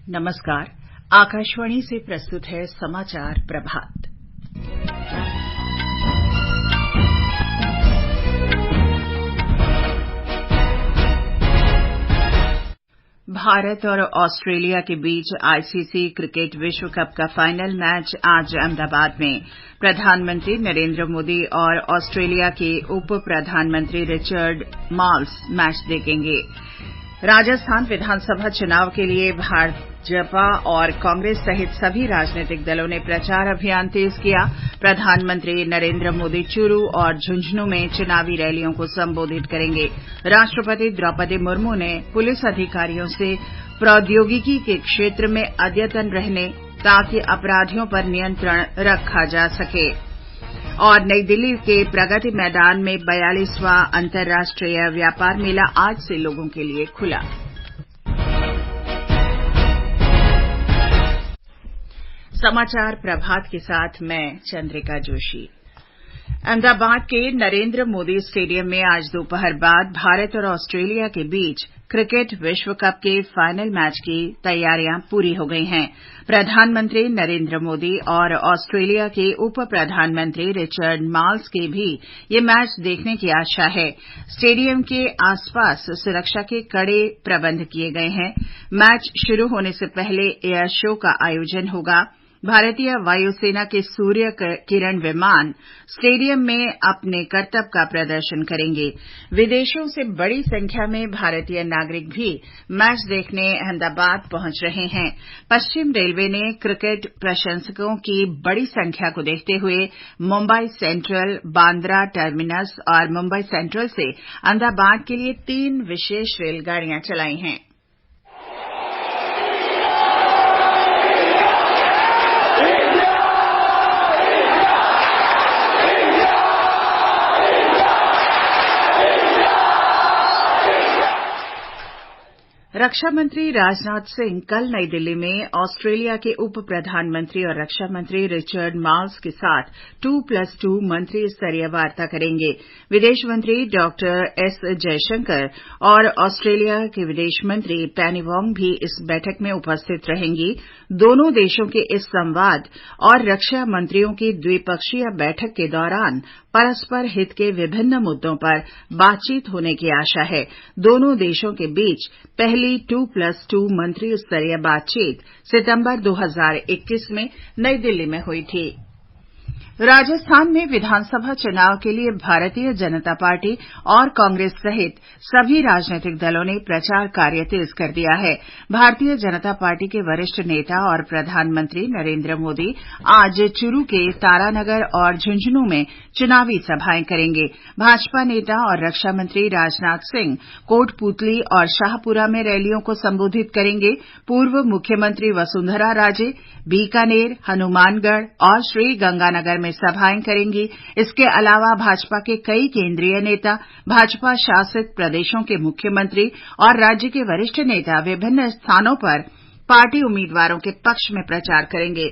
नमस्कार। आकाशवाणी से प्रस्तुत है समाचार प्रभात। भारत और ऑस्ट्रेलिया के बीच आईसीसी क्रिकेट विश्व कप का फाइनल मैच आज अहमदाबाद में प्रधानमंत्री नरेंद्र मोदी और ऑस्ट्रेलिया के उप प्रधानमंत्री रिचर्ड मार्ल्स मैच देखेंगे। राजस्थान विधानसभा चुनाव के लिए भाजपा और कांग्रेस सहित सभी राजनीतिक दलों ने प्रचार अभियान तेज किया। प्रधानमंत्री नरेंद्र मोदी चुरू और झुंझुनू में चुनावी रैलियों को संबोधित करेंगे। राष्ट्रपति द्रौपदी मुर्मू ने पुलिस अधिकारियों से प्रौद्योगिकी के क्षेत्र में अद्यतन रहने ताकि अपराधियों पर नियंत्रण रखा जा सके। और नई दिल्ली के प्रगति मैदान में 42वां अंतर्राष्ट्रीय व्यापार मेला आज से लोगों के लिए खुला। समाचार प्रभात के साथ मैं चंद्रिका जोशी। अहमदाबाद के नरेंद्र मोदी स्टेडियम में आज दोपहर बाद भारत और ऑस्ट्रेलिया के बीच क्रिकेट विश्व कप के फाइनल मैच की तैयारियां पूरी हो गई हैं। प्रधानमंत्री नरेंद्र मोदी और ऑस्ट्रेलिया के उप प्रधानमंत्री रिचर्ड मार्ल्स के भी ये मैच देखने की आशा है। स्टेडियम के आसपास सुरक्षा के कड़े प्रबंध किए गए हैं। मैच शुरू होने से पहले एयर शो का आयोजन होगा। भारतीय वायुसेना के सूर्य किरण विमान स्टेडियम में अपने करतब का प्रदर्शन करेंगे। विदेशों से बड़ी संख्या में भारतीय नागरिक भी मैच देखने अहमदाबाद पहुंच रहे हैं। पश्चिम रेलवे ने क्रिकेट प्रशंसकों की बड़ी संख्या को देखते हुए मुंबई सेंट्रल, बांद्रा टर्मिनस और मुंबई सेंट्रल से अहमदाबाद के लिए 3 विशेष रेलगाड़ियां चलाई हैं। रक्षा मंत्री राजनाथ सिंह कल नई दिल्ली में ऑस्ट्रेलिया के उप प्रधानमंत्री और रक्षा मंत्री रिचर्ड मार्ल्स के साथ 2+2 मंत्री स्तरीय वार्ता करेंगे। विदेश मंत्री डॉक्टर एस जयशंकर और ऑस्ट्रेलिया के विदेश मंत्री पेनी वांग भी इस बैठक में उपस्थित रहेंगी। दोनों देशों के इस संवाद और रक्षा मंत्रियों की द्विपक्षीय बैठक के दौरान परस्पर हित के विभिन्न मुद्दों पर बातचीत होने की आशा है। दोनों देशों के बीच पहली 2+2 मंत्री स्तरीय बातचीत सितंबर 2021 में नई दिल्ली में हुई थी। राजस्थान में विधानसभा चुनाव के लिए भारतीय जनता पार्टी और कांग्रेस सहित सभी राजनीतिक दलों ने प्रचार कार्य तेज कर दिया है। भारतीय जनता पार्टी के वरिष्ठ नेता और प्रधानमंत्री नरेंद्र मोदी आज चुरू के तारानगर और झुंझुनू में चुनावी सभाएं करेंगे। भाजपा नेता और रक्षा मंत्री राजनाथ सिंह कोटपूतली और शाहपुरा में रैलियों को संबोधित करेंगे। पूर्व मुख्यमंत्री वसुंधरा राजे बीकानेर, हनुमानगढ़ और श्रीगंगानगर में सभाएं करेंगी। इसके अलावा भाजपा के कई केंद्रीय नेता, भाजपा शासित प्रदेशों के मुख्यमंत्री और राज्य के वरिष्ठ नेता विभिन्न स्थानों पर पार्टी उम्मीदवारों के पक्ष में प्रचार करेंगे।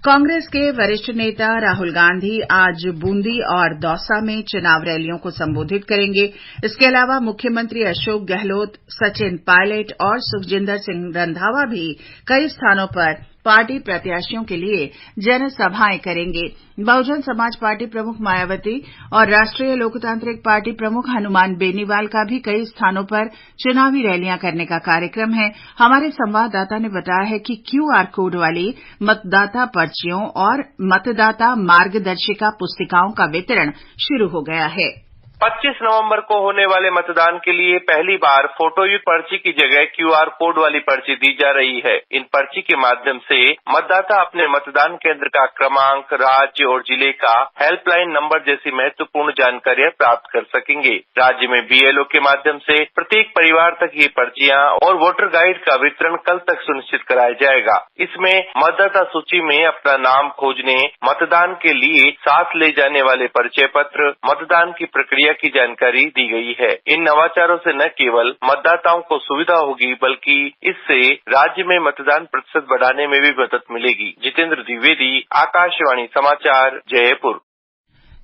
कांग्रेस के वरिष्ठ नेता राहुल गांधी आज बूंदी और दौसा में चुनाव रैलियों को संबोधित करेंगे। इसके अलावा मुख्यमंत्री अशोक गहलोत, सचिन पायलट और सुखजिंदर सिंह रंधावा भी कई स्थानों पर पार्टी प्रत्याशियों के लिए जनसभाएं करेंगे। बहुजन समाज पार्टी प्रमुख मायावती और राष्ट्रीय लोकतांत्रिक पार्टी प्रमुख हनुमान बेनीवाल का भी कई स्थानों पर चुनावी रैलियां करने का कार्यक्रम है। हमारे संवाददाता ने बताया है कि क्यूआर कोड वाली मतदाता पर्चियों और मतदाता मार्गदर्शिका पुस्तिकाओं का वितरण शुरू हो गया है। 25 नवंबर को होने वाले मतदान के लिए पहली बार फोटोयुक्त पर्ची की जगह क्यूआर कोड वाली पर्ची दी जा रही है। इन पर्ची के माध्यम से मतदाता अपने मतदान केंद्र का क्रमांक, राज्य और जिले का हेल्पलाइन नंबर जैसी महत्वपूर्ण जानकारियां प्राप्त कर सकेंगे। राज्य में बीएलओ के माध्यम से प्रत्येक परिवार तक ये पर्चियां और वोटर गाइड का वितरण कल तक सुनिश्चित कराया जाएगा। इसमें मतदाता सूची में अपना नाम खोजने, मतदान के लिए साथ ले जाने वाले परिचय पत्र, मतदान की प्रक्रिया की जानकारी दी गई है। इन नवाचारों से न केवल मतदाताओं को सुविधा होगी बल्कि इससे राज्य में मतदान प्रतिशत बढ़ाने में भी मदद मिलेगी। जितेंद्र द्विवेदी, आकाशवाणी समाचार, जयपुर।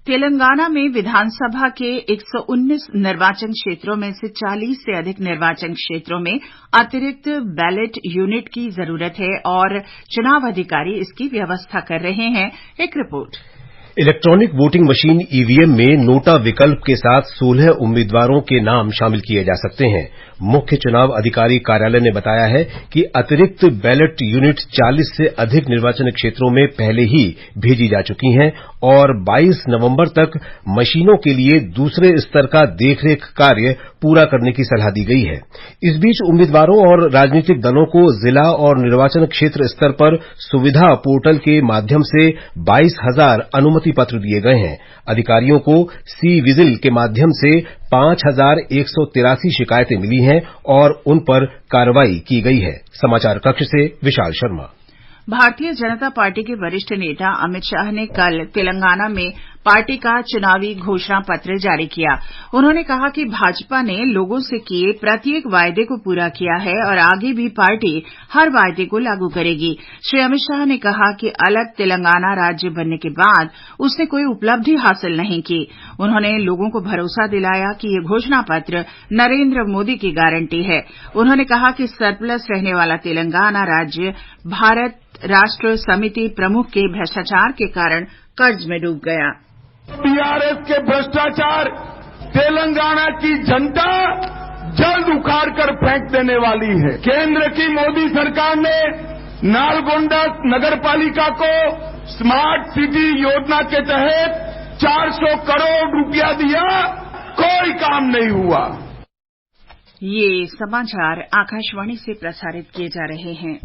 तेलंगाना में विधानसभा के 119 निर्वाचन क्षेत्रों में से 40 से अधिक निर्वाचन क्षेत्रों में अतिरिक्त बैलेट यूनिट की जरूरत है और चुनाव अधिकारी इसकी व्यवस्था कर रहे हैं। एक report. Electronic voting machine EVM में नोटा विकल्प के साथ 16 उम्मीदवारों के नाम शामिल किए जा सकते हैं। मुख्य चुनाव अधिकारी कार्यालय ने बताया है कि अतिरिक्त बैलेट यूनिट 40 से अधिक निर्वाचन क्षेत्रों में पहले ही भेजी जा चुकी हैं और 22 नवंबर तक मशीनों के लिए दूसरे स्तर का देखरेख कार्य पूरा करने की सलाह दी गई है। इस बीच उम्मीदवारों और राजनीतिक दलों को जिला और निर्वाचन क्षेत्र स्तर पर सुविधा पोर्टल के माध्यम से 22,000 अनुमति पत्र दिए गए हैं। अधिकारियों को सी विजिल के माध्यम से 5,183 शिकायतें मिली हैं और उन पर कार्रवाई की गई है। समाचार कक्ष से विशाल शर्मा। भारतीय जनता पार्टी के वरिष्ठ नेता अमित शाह ने कल तेलंगाना में पार्टी का चुनावी घोषणा पत्र जारी किया। उन्होंने कहा कि भाजपा ने लोगों से किए प्रत्येक वायदे को पूरा किया है और आगे भी पार्टी हर वायदे को लागू करेगी। श्री अमित शाह ने कहा कि अलग तेलंगाना राज्य बनने के बाद उसने कोई उपलब्धि हासिल नहीं की। उन्होंने लोगों को भरोसा दिलाया कि ये घोषणा पत्र नरेंद्र मोदी की गारंटी है। उन्होंने कहा कि सरप्लस रहने वाला तेलंगाना राज्य भारत राष्ट्र समिति प्रमुख के भ्रष्टाचार के कारण कर्ज में डूब गया। टीआरएस के भ्रष्टाचार तेलंगाना की जनता जल्द उखाड़ कर फेंक देने वाली है। केंद्र की मोदी सरकार ने नालगोंडा नगरपालिका को स्मार्ट सिटी योजना के तहत 400 करोड़ रुपया दिया, कोई काम नहीं हुआ। ये समाचार आकाशवाणी से प्रसारित किए जा रहे हैं।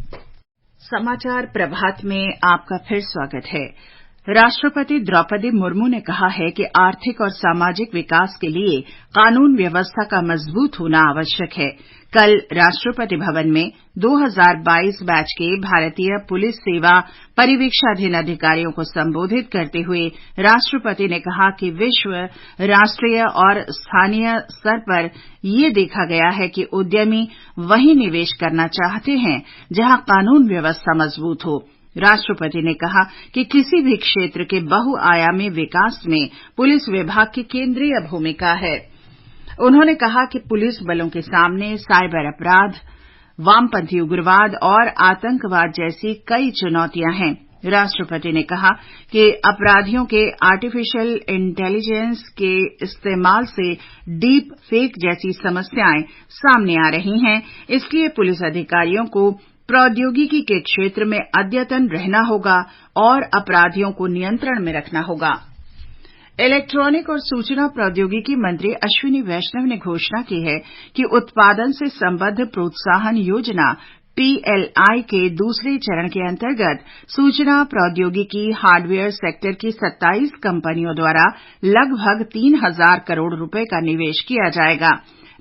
समाचार प्रभात में आपका फिर स्वागत है। राष्ट्रपति द्रौपदी मुर्मू ने कहा है कि आर्थिक और सामाजिक विकास के लिए कानून व्यवस्था का मजबूत होना आवश्यक है। कल राष्ट्रपति भवन में 2022 बैच के भारतीय पुलिस सेवा परिवीक्षाधीन अधिकारियों को संबोधित करते हुए राष्ट्रपति ने कहा कि विश्व, राष्ट्रीय और स्थानीय स्तर पर ये देखा गया है कि उद्यमी वहीं निवेश करना चाहते हैं जहां कानून व्यवस्था मजबूत हो। राष्ट्रपति ने कहा कि किसी भी क्षेत्र के बहुआयामी विकास में पुलिस विभाग की केंद्रीय भूमिका है। उन्होंने कहा कि पुलिस बलों के सामने साइबर अपराध, वामपंथी उग्रवाद और आतंकवाद जैसी कई चुनौतियां हैं। राष्ट्रपति ने कहा कि अपराधियों के आर्टिफिशियल इंटेलिजेंस के इस्तेमाल से डीप फेक जैसी समस्याएं सामने आ रही हैं। इसलिए पुलिस अधिकारियों को प्रौद्योगिकी के क्षेत्र में अद्यतन रहना होगा और अपराधियों को नियंत्रण में रखना होगा। इलेक्ट्रॉनिक और सूचना प्रौद्योगिकी मंत्री अश्विनी वैष्णव ने घोषणा की है कि उत्पादन से संबद्ध प्रोत्साहन योजना पीएलआई के दूसरे चरण के अंतर्गत सूचना प्रौद्योगिकी हार्डवेयर सेक्टर की 27 कंपनियों द्वारा लगभग 3,000 करोड़ रुपए का निवेश किया जाएगा।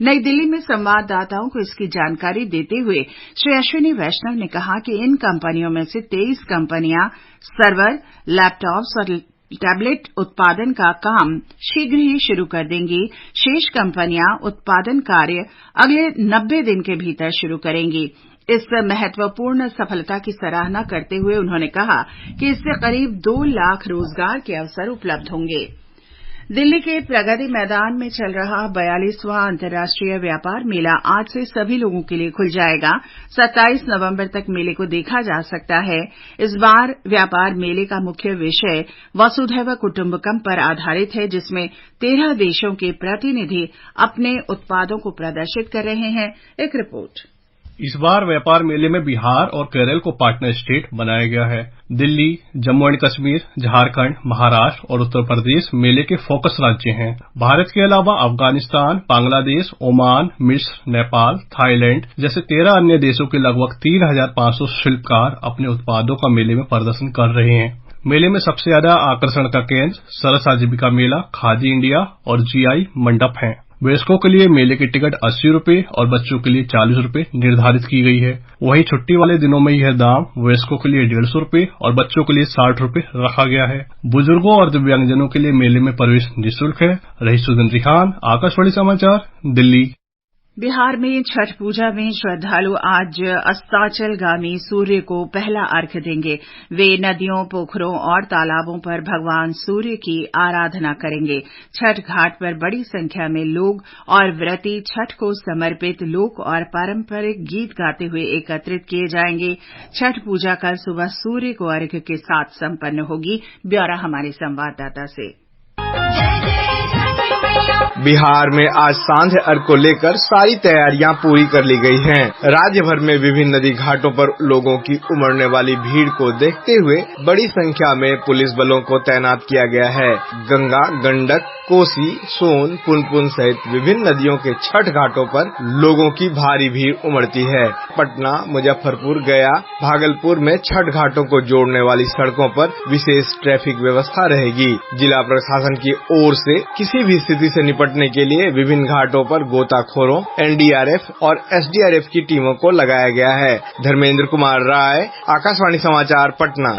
नई दिल्ली में संवाददाताओं को इसकी जानकारी देते हुए श्री अश्विनी वैष्णव ने कहा कि इन कंपनियों में से 23 कंपनियां सर्वर, लैपटॉप्स और टैबलेट उत्पादन का काम शीघ्र ही शुरू कर देंगी। शेष कंपनियां उत्पादन कार्य अगले 90 दिन के भीतर शुरू करेंगी। इस महत्वपूर्ण सफलता की सराहना करते हुए उन्होंने कहा कि इससे करीब 2 लाख रोजगार के अवसर उपलब्ध होंगे। दिल्ली के प्रगति मैदान में चल रहा 42वां अंतर्राष्ट्रीय व्यापार मेला आज से सभी लोगों के लिए खुल जाएगा। 27 नवंबर तक मेले को देखा जा सकता है। इस बार व्यापार मेले का मुख्य विषय वसुधैव कुटुंबकम पर आधारित है, जिसमें 13 देशों के प्रतिनिधि अपने उत्पादों को प्रदर्शित कर रहे हैं। एक रिपोर्ट। इस बार व्यापार मेले में बिहार और केरल को पार्टनर स्टेट बनाया गया है। दिल्ली, जम्मू एंड कश्मीर, झारखंड, महाराष्ट्र और उत्तर प्रदेश मेले के फोकस राज्य हैं। भारत के अलावा अफगानिस्तान, बांग्लादेश, ओमान, मिस्र, नेपाल, थाईलैंड जैसे 13 अन्य देशों के लगभग 3,500 शिल्पकार अपने उत्पादों का मेले में प्रदर्शन कर रहे हैं। मेले में सबसे ज्यादा आकर्षण का केंद्र सरस आजीविका मेला, खादी इंडिया और जीआई मंडप हैं। वयस्कों के लिए मेले की टिकट 80 रुपए और बच्चों के लिए 40 रुपए निर्धारित की गई है। वहीं छुट्टी वाले दिनों में यह दाम वयस्कों के लिए 150 रुपए और बच्चों के लिए 60 रुपए रखा गया है। बुजुर्गों और दिव्यांगजनों के लिए मेले में प्रवेश निःशुल्क है। रही सुगंध रिहान, आकाशवाणी समाचार, दिल्ली। बिहार में छठ पूजा में श्रद्धालु आज अस्ताचलगामी सूर्य को पहला अर्घ्य देंगे। वे नदियों, पोखरों और तालाबों पर भगवान सूर्य की आराधना करेंगे। छठ घाट पर बड़ी संख्या में लोग और व्रती छठ को समर्पित लोक और पारंपरिक गीत गाते हुए एकत्रित किए जाएंगे। छठ पूजा कल सुबह सूर्य को अर्घ्य के साथ संपन्न होगी। ब्यौरा हमारे संवाददाता से। बिहार में आज सांझ अर्घ्य को लेकर सारी तैयारियां पूरी कर ली गई हैं। राज्य भर में विभिन्न नदी घाटों पर लोगों की उमड़ने वाली भीड़ को देखते हुए बड़ी संख्या में पुलिस बलों को तैनात किया गया है। गंगा, गंडक, कोसी, सोन, पुनपुन सहित विभिन्न नदियों के छठ घाटों पर लोगों की भारी भीड़ उमड़ती है। पटना, मुजफ्फरपुर, गया, भागलपुर में छठ घाटों को जोड़ने वाली सड़कों पर विशेष ट्रैफिक व्यवस्था रहेगी। जिला प्रशासन की ओर से किसी भी स्थिति से निपटने के लिए विभिन्न घाटों पर गोताखोरों, एनडीआरएफ और एसडीआरएफ की टीमों को लगाया गया है। धर्मेंद्र कुमार राय, आकाशवाणी समाचार, पटना।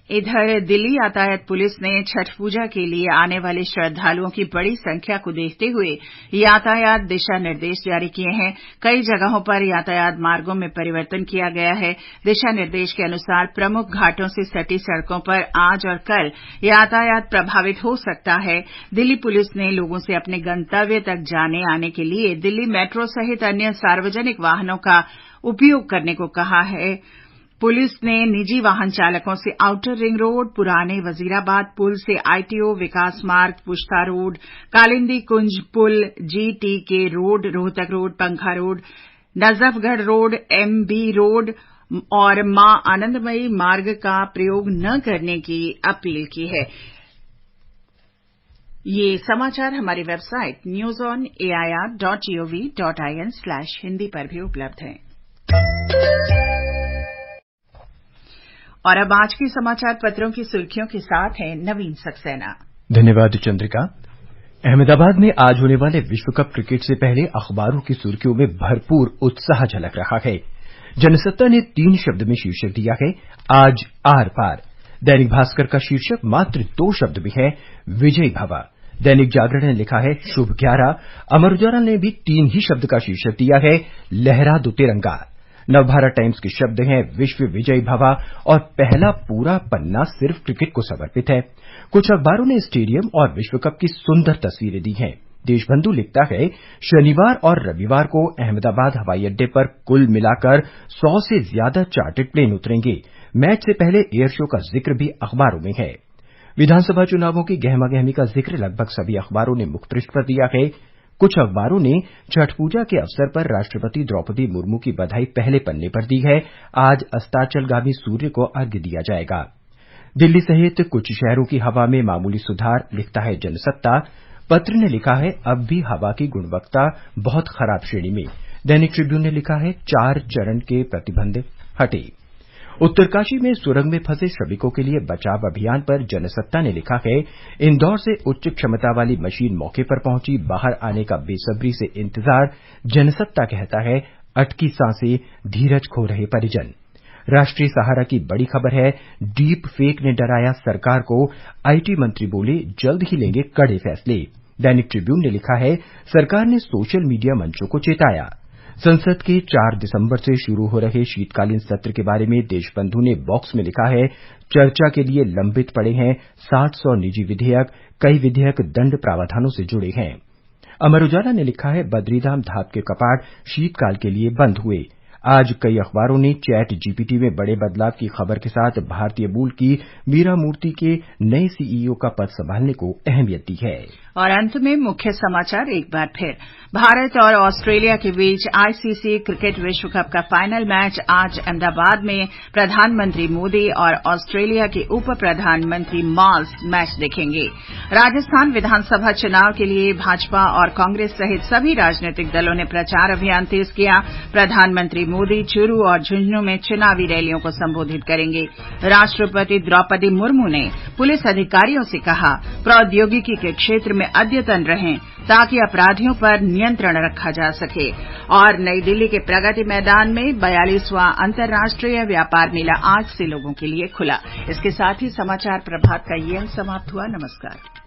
इधर दिल्ली यातायात पुलिस ने छठ पूजा के लिए आने वाले श्रद्धालुओं की बड़ी संख्या को देखते हुए यातायात दिशा निर्देश जारी किए हैं। कई जगहों पर यातायात मार्गों में परिवर्तन किया गया है। दिशा निर्देश के अनुसार प्रमुख घाटों से सटी सड़कों पर आज और कल यातायात प्रभावित हो सकता है। दिल्ली पुलिस ने लोगों से अपने गंतव्य तक जाने आने के लिए दिल्ली मेट्रो सहित अन्य सार्वजनिक वाहनों का उपयोग करने को कहा है। पुलिस ने निजी वाहन चालकों से आउटर रिंग रोड, पुराने वजीराबाद पुल से आईटीओ, विकास मार्ग, पुश्ता रोड, कालिंदी कुंज पुल, जीटीके रोड, रोहतक रोड, पंखा road, Najafgarh road, MB road और मां आनंदमयी मार्ग का प्रयोग न करने की अपील की है। ये समाचार हमारी वेबसाइट newsonair.gov.in/hindi पर भी उपलब्ध हैं। और अब आज के समाचार पत्रों की सुर्खियों के साथ हैं नवीन सक्सेना। धन्यवाद चंद्रिका। अहमदाबाद में आज होने वाले विश्व कप क्रिकेट से पहले अखबारों की सुर्खियों में भरपूर उत्साह झलक रहा है। जनसत्ता ने 3 शब्द में शीर्षक दिया है, आज आर पार। दैनिक भास्कर का शीर्षक मात्र 2 शब्द में है, विजयी भव। दैनिक जागरण ने लिखा है, शुभ 11। अमर उजाला ने भी 3 ही शब्द का शीर्षक दिया है, लहरा दो तिरंगा। नवभारत टाइम्स के शब्द हैं, विश्व विजयी भव और पहला पूरा पन्ना सिर्फ क्रिकेट को समर्पित है। कुछ अखबारों ने स्टेडियम और विश्व कप की सुंदर तस्वीरें दी हैं। देशबंधु लिखता है, शनिवार और रविवार को अहमदाबाद हवाई अड्डे पर कुल मिलाकर 100 से ज्यादा चार्टर्ड प्लेन उतरेंगे। मैच से पहले एयर शो का जिक्र भी अखबारों में है। विधानसभा चुनावों की गहमागहमी का जिक्र लगभग सभी अखबारों ने मुखपृष्ठ पर दिया है। कुछ अखबारों ने छठ पूजा के अवसर पर राष्ट्रपति द्रौपदी मुर्मू की बधाई पहले पन्ने पर दी है। आज अस्ताचलगामी सूर्य को अर्घ्य दिया जाएगा। दिल्ली सहित कुछ शहरों की हवा में मामूली सुधार, लिखता है जनसत्ता। पत्र ने लिखा है, अब भी हवा की गुणवत्ता बहुत खराब श्रेणी में। दैनिक ट्रिब्यून ने लिखा है, 4 चरण के प्रतिबंध हटे। उत्तरकाशी में सुरंग में फंसे श्रमिकों के लिए बचाव अभियान पर जनसत्ता ने लिखा है, इंदौर से उच्च क्षमता वाली मशीन मौके पर पहुंची, बाहर आने का बेसब्री से इंतजार। जनसत्ता कहता है, अटकी सांसें, धीरज खो रहे परिजन। राष्ट्रीय सहारा की बड़ी खबर है, डीप फेक ने डराया सरकार को, आईटी मंत्री बोले जल्द ही लेंगे कड़े फैसले। दैनिक ट्रिब्यून ने लिखा है, सरकार ने सोशल मीडिया मंचों को चेताया। संसद के 4 दिसंबर से शुरू हो रहे शीतकालीन सत्र के बारे में देशबंधु ने बॉक्स में लिखा है, चर्चा के लिए लंबित पड़े हैं 700 निजी विधेयक, कई विधेयक दंड प्रावधानों से जुड़े हैं। अमर उजाला ने लिखा है, बद्रीधाम धाम के कपाट शीतकाल के लिए बंद हुए। आज कई अखबारों ने चैट जीपीटी में बड़े बदलाव की खबर के साथ भारतीय मूल की मीरा मूर्ति के नए सीईओ का पद संभालने को अहमियत दी है। और अंत में मुख्य समाचार एक बार फिर। भारत और ऑस्ट्रेलिया के बीच आईसीसी क्रिकेट विश्व कप का फाइनल मैच आज अहमदाबाद में प्रधानमंत्री मोदी और ऑस्ट्रेलिया के उप प्रधानमंत्री माल्स मैच देखेंगे। राजस्थान विधानसभा चुनाव के लिए भाजपा और कांग्रेस सहित सभी राजनीतिक दलों ने प्रचार अभियान तेज किया। प्रधानमंत्री मोदी चूरू और झुंझुनू में चुनावी रैलियों को संबोधित करेंगे। राष्ट्रपति द्रौपदी मुर्मू ने पुलिस अधिकारियों से कहा, प्रौद्योगिकी के क्षेत्र में अद्यतन रहें ताकि अपराधियों पर नियंत्रण रखा जा सके। और नई दिल्ली के प्रगति मैदान में 42वां अंतर्राष्ट्रीय व्यापार मेला आज से लोगों के लिए खुला। इसके साथ ही समाचार प्रभात का ये अंक समाप्त हुआ। नमस्कार।